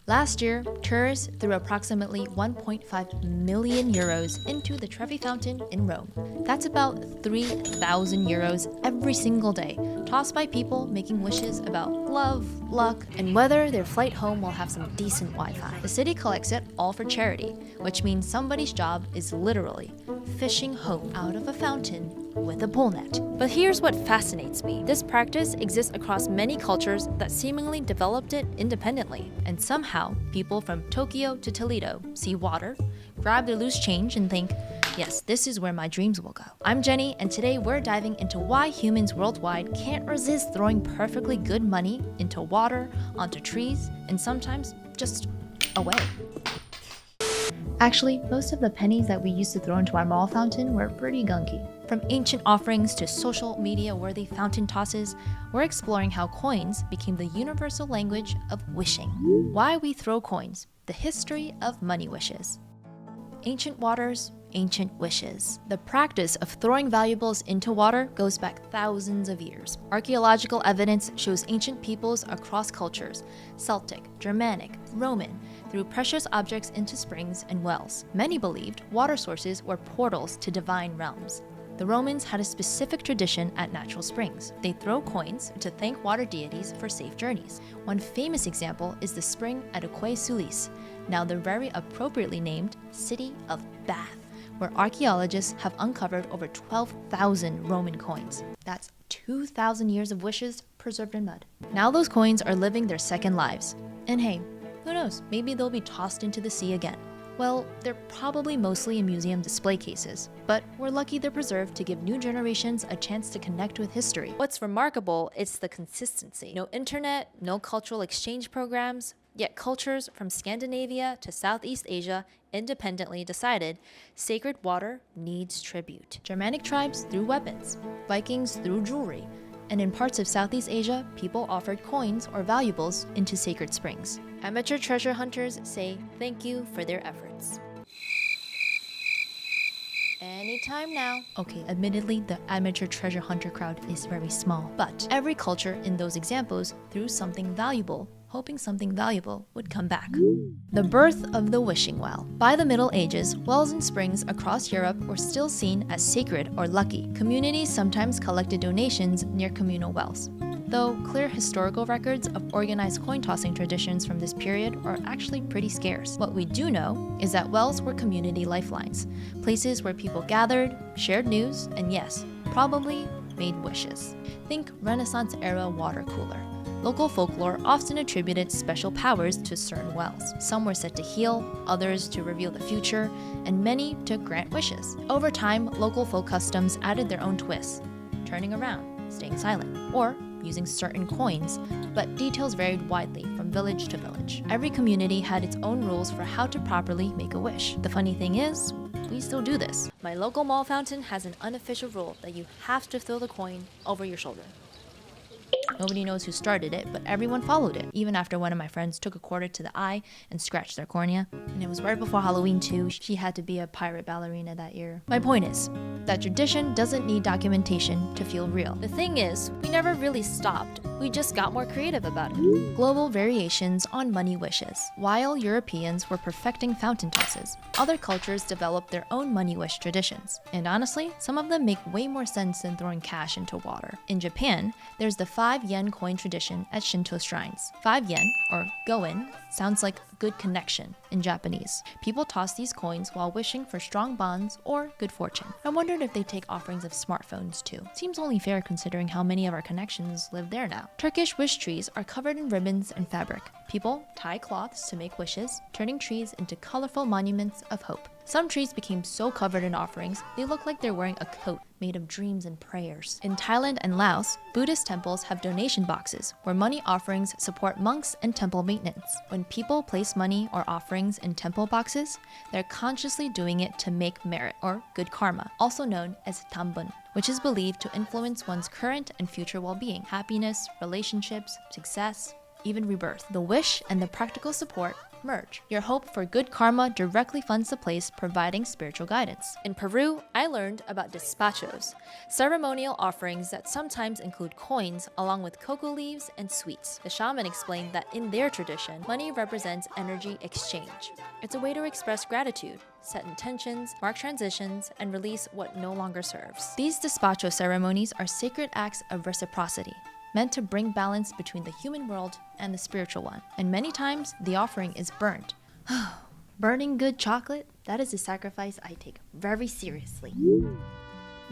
Last year, tourists threw approximately 1.5 million euros into the Trevi Fountain in Rome. That's about 3,000 euros every single day, tossed by people making wishes about love, luck, and whether their flight home will have some decent Wi-Fi. The city collects it all for charity, which means somebody's job is literally fishing hope out of a fountain with a pool net. But here's what fascinates me. This practice exists across many cultures that seemingly developed it independently. And somehow, people from Tokyo to Toledo see water, grab their loose change, and think, yes, this is where my dreams will go. I'm Jenny, and today we're diving into why humans worldwide can't resist throwing perfectly good money into water, onto trees, and sometimes just away. Actually, most of the pennies that we used to throw into our mall fountain were pretty gunky. From ancient offerings to social media-worthy fountain tosses, we're exploring how coins became the universal language of wishing. Why we throw coins, the history of money wishes. Ancient waters, ancient wishes. The practice of throwing valuables into water goes back thousands of years. Archaeological evidence shows ancient peoples across cultures, Celtic, Germanic, Roman, threw precious objects into springs and wells. Many believed water sources were portals to divine realms. The Romans had a specific tradition at natural springs. They'd throw coins to thank water deities for safe journeys. One famous example is the spring at Aquae Sulis, now the very appropriately named City of Bath, where archaeologists have uncovered over 12,000 Roman coins. That's 2,000 years of wishes preserved in mud. Now those coins are living their second lives. And hey, who knows, maybe they'll be tossed into the sea again. Well, they're probably mostly in museum display cases, but we're lucky they're preserved to give new generations a chance to connect with history. What's remarkable is the consistency. No internet, no cultural exchange programs, yet cultures from Scandinavia to Southeast Asia independently decided sacred water needs tribute. Germanic tribes threw weapons, Vikings threw jewelry, and in parts of Southeast Asia, people offered coins or valuables into sacred springs. Amateur treasure hunters say thank you for their efforts. Anytime now. Okay, admittedly, the amateur treasure hunter crowd is very small, but every culture in those examples threw something valuable, hoping something valuable would come back. The birth of the wishing well. By the Middle Ages, wells and springs across Europe were still seen as sacred or lucky. Communities sometimes collected donations near communal wells, though clear historical records of organized coin-tossing traditions from this period are actually pretty scarce. What we do know is that wells were community lifelines, places where people gathered, shared news, and yes, probably made wishes. Think Renaissance-era water cooler. Local folklore often attributed special powers to certain wells. Some were said to heal, others to reveal the future, and many to grant wishes. Over time, local folk customs added their own twists, turning around, staying silent, or using certain coins, but details varied widely from village to village. Every community had its own rules for how to properly make a wish. The funny thing is, we still do this. My local mall fountain has an unofficial rule that you have to throw the coin over your shoulder. Nobody knows who started it, but everyone followed it, even after one of my friends took a quarter to the eye and scratched their cornea. And it was right before Halloween too. She had to be a pirate ballerina that year. My point is, that tradition doesn't need documentation to feel real. The thing is, we never really stopped. We just got more creative about it. Global variations on money wishes. While Europeans were perfecting fountain tosses, other cultures developed their own money wish traditions. And honestly, some of them make way more sense than throwing cash into water. In Japan, there's the 5-yen coin tradition at Shinto shrines. 5 yen, or go-in, sounds like good connection in Japanese. People toss these coins while wishing for strong bonds or good fortune. I wondered if they take offerings of smartphones too. Seems only fair considering how many of our connections live there now. Turkish wish trees are covered in ribbons and fabric. People tie cloths to make wishes, turning trees into colorful monuments of hope. Some trees became so covered in offerings, they look like they're wearing a coat made of dreams and prayers. In Thailand and Laos, Buddhist temples have donation boxes where money offerings support monks and temple maintenance. When people place money or offerings in temple boxes, they're consciously doing it to make merit or good karma, also known as tambun, which is believed to influence one's current and future well-being, happiness, relationships, success, even rebirth. The wish and the practical support merge. Your hope for good karma directly funds the place providing spiritual guidance. In Peru, I learned about despachos, ceremonial offerings that sometimes include coins along with cocoa leaves and sweets. The shaman explained that in their tradition, money represents energy exchange. It's a way to express gratitude, set intentions, mark transitions, and release what no longer serves. These despacho ceremonies are sacred acts of reciprocity, meant to bring balance between the human world and the spiritual one. And many times, the offering is burnt. Burning good chocolate, that is a sacrifice I take very seriously.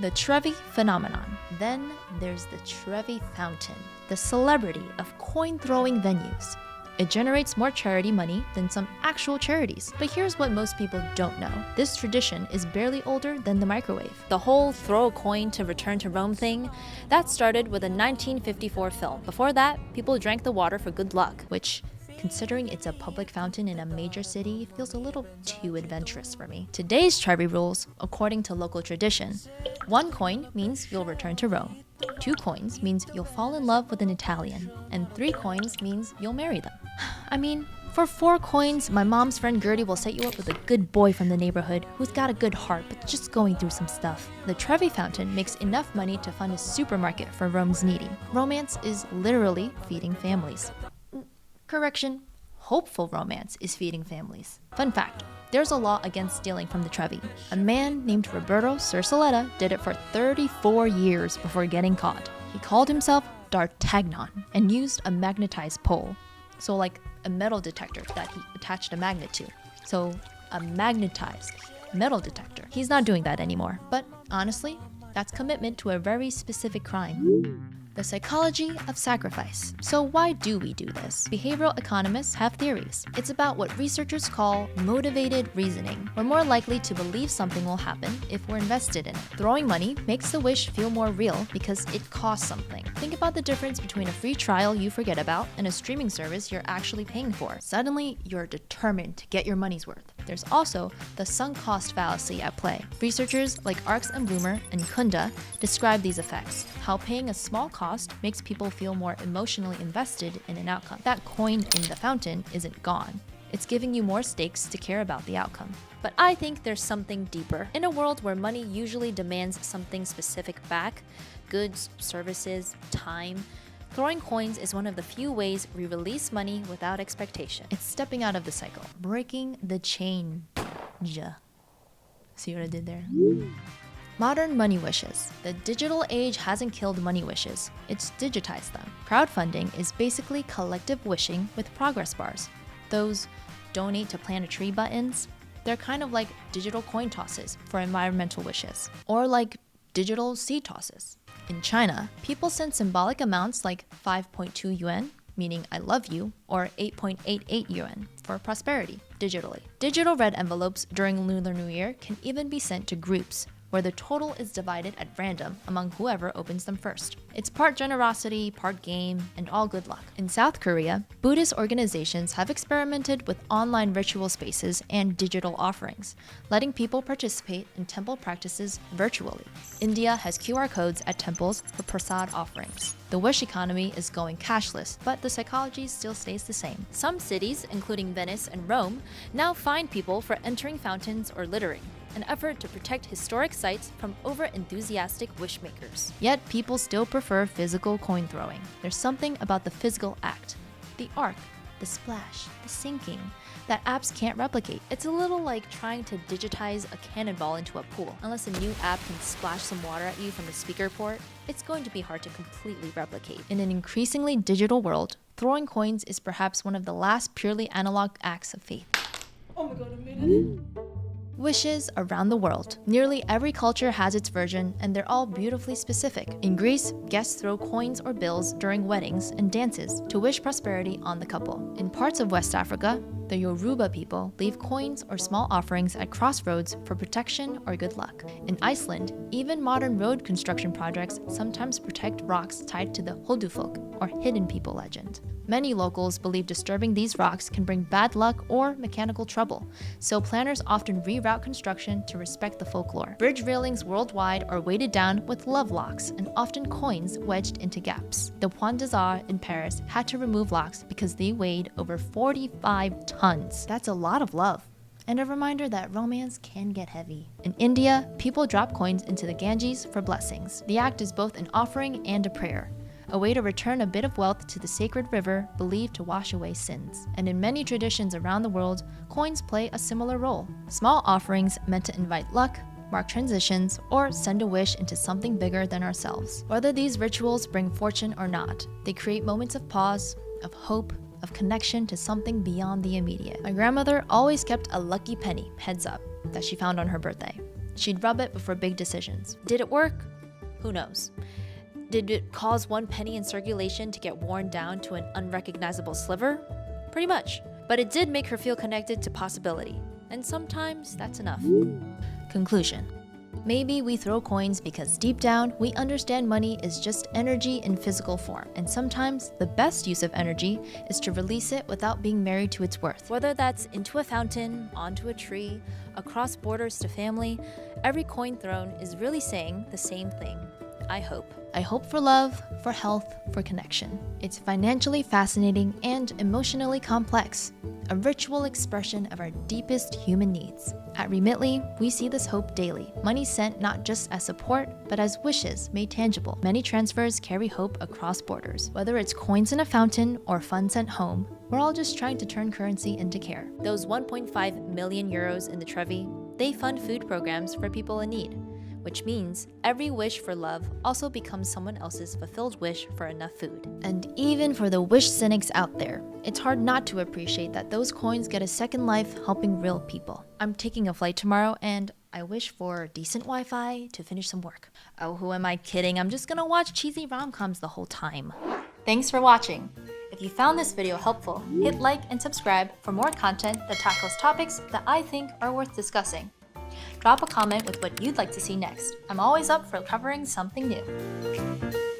The Trevi phenomenon. Then there's the Trevi Fountain, the celebrity of coin-throwing venues. It generates more charity money than some actual charities. But here's what most people don't know. This tradition is barely older than the microwave. The whole throw a coin to return to Rome thing, that started with a 1954 film. Before that, people drank the water for good luck, which, considering it's a public fountain in a major city, feels a little too adventurous for me. Today's Trevi rules, according to local tradition, 1 coin means you'll return to Rome. 2 coins means you'll fall in love with an Italian, and 3 coins means you'll marry them. I mean, for 4 coins, my mom's friend Gertie will set you up with a good boy from the neighborhood who's got a good heart but just going through some stuff. The Trevi Fountain makes enough money to fund a supermarket for Rome's needy. Romance is literally feeding families. Correction, hopeful romance is feeding families. Fun fact, there's a law against stealing from the Trevi. A man named Roberto Cersoletta did it for 34 years before getting caught. He called himself D'Artagnan and used a magnetized pole. So like a metal detector that he attached a magnet to. So a magnetized metal detector. He's not doing that anymore. But honestly, that's commitment to a very specific crime. The psychology of sacrifice. So why do we do this? Behavioral economists have theories. It's about what researchers call motivated reasoning. We're more likely to believe something will happen if we're invested in it. Throwing money makes the wish feel more real because it costs something. Think about the difference between a free trial you forget about and a streaming service you're actually paying for. Suddenly, you're determined to get your money's worth. There's also the sunk cost fallacy at play. Researchers like Arks and Bloomer and Kunda describe these effects, how paying a small cost makes people feel more emotionally invested in an outcome. That coin in the fountain isn't gone. It's giving you more stakes to care about the outcome. But I think there's something deeper. In a world where money usually demands something specific back, goods, services, time, throwing coins is one of the few ways we release money without expectation. It's stepping out of the cycle, breaking the chain. See what I did there? Modern money wishes. The digital age hasn't killed money wishes, it's digitized them. Crowdfunding is basically collective wishing with progress bars. Those donate to plant a tree buttons, they're kind of like digital coin tosses for environmental wishes, or like digital seed tosses. In China, people send symbolic amounts like 5.2 yuan, meaning I love you, or 8.88 yuan for prosperity, digitally. Digital red envelopes during Lunar New Year can even be sent to groups, where the total is divided at random among whoever opens them first. It's part generosity, part game, and all good luck. In South Korea, Buddhist organizations have experimented with online ritual spaces and digital offerings, letting people participate in temple practices virtually. India has QR codes at temples for prasad offerings. The wish economy is going cashless, but the psychology still stays the same. Some cities, including Venice and Rome, now fine people for entering fountains or littering, an effort to protect historic sites from over-enthusiastic wishmakers. Yet people still prefer physical coin throwing. There's something about the physical act, the arc, the splash, the sinking, that apps can't replicate. It's a little like trying to digitize a cannonball into a pool. Unless a new app can splash some water at you from the speaker port, it's going to be hard to completely replicate. In an increasingly digital world, throwing coins is perhaps one of the last purely analog acts of faith. Oh my god, I made it. Wishes around the world. Nearly every culture has its version, and they're all beautifully specific. In Greece, guests throw coins or bills during weddings and dances to wish prosperity on the couple. In parts of West Africa, the Yoruba people leave coins or small offerings at crossroads for protection or good luck. In Iceland, even modern road construction projects sometimes protect rocks tied to the Holdufolk, or hidden people legend. Many locals believe disturbing these rocks can bring bad luck or mechanical trouble, so planners often reroute construction to respect the folklore. Bridge railings worldwide are weighted down with love locks and often coins wedged into gaps. The Point des Arts in Paris had to remove locks because they weighed over 45 tons. That's a lot of love. And a reminder that romance can get heavy. In India, people drop coins into the Ganges for blessings. The act is both an offering and a prayer, a way to return a bit of wealth to the sacred river believed to wash away sins. And in many traditions around the world, coins play a similar role. Small offerings meant to invite luck, mark transitions, or send a wish into something bigger than ourselves. Whether these rituals bring fortune or not, they create moments of pause, of hope, of connection to something beyond the immediate. My grandmother always kept a lucky penny, heads up, that she found on her birthday. She'd rub it before big decisions. Did it work? Who knows? Did it cause one penny in circulation to get worn down to an unrecognizable sliver? Pretty much. But it did make her feel connected to possibility. And sometimes that's enough. Conclusion. Maybe we throw coins because deep down, we understand money is just energy in physical form. And sometimes the best use of energy is to release it without being married to its worth. Whether that's into a fountain, onto a tree, across borders to family, every coin thrown is really saying the same thing. I hope. I hope for love, for health, for connection. It's financially fascinating and emotionally complex, a ritual expression of our deepest human needs. At Remitly, we see this hope daily. Money sent not just as support, but as wishes made tangible. Many transfers carry hope across borders. Whether it's coins in a fountain or funds sent home, we're all just trying to turn currency into care. Those 1.5 million euros in the Trevi, they fund food programs for people in need, which means every wish for love also becomes someone else's fulfilled wish for enough food. And even for the wish cynics out there, it's hard not to appreciate that those coins get a second life helping real people. I'm taking a flight tomorrow and I wish for decent Wi-Fi to finish some work. Oh, who am I kidding? I'm just gonna watch cheesy rom-coms the whole time. Thanks for watching. If you found this video helpful, hit like and subscribe for more content that tackles topics that I think are worth discussing. Drop a comment with what you'd like to see next. I'm always up for covering something new.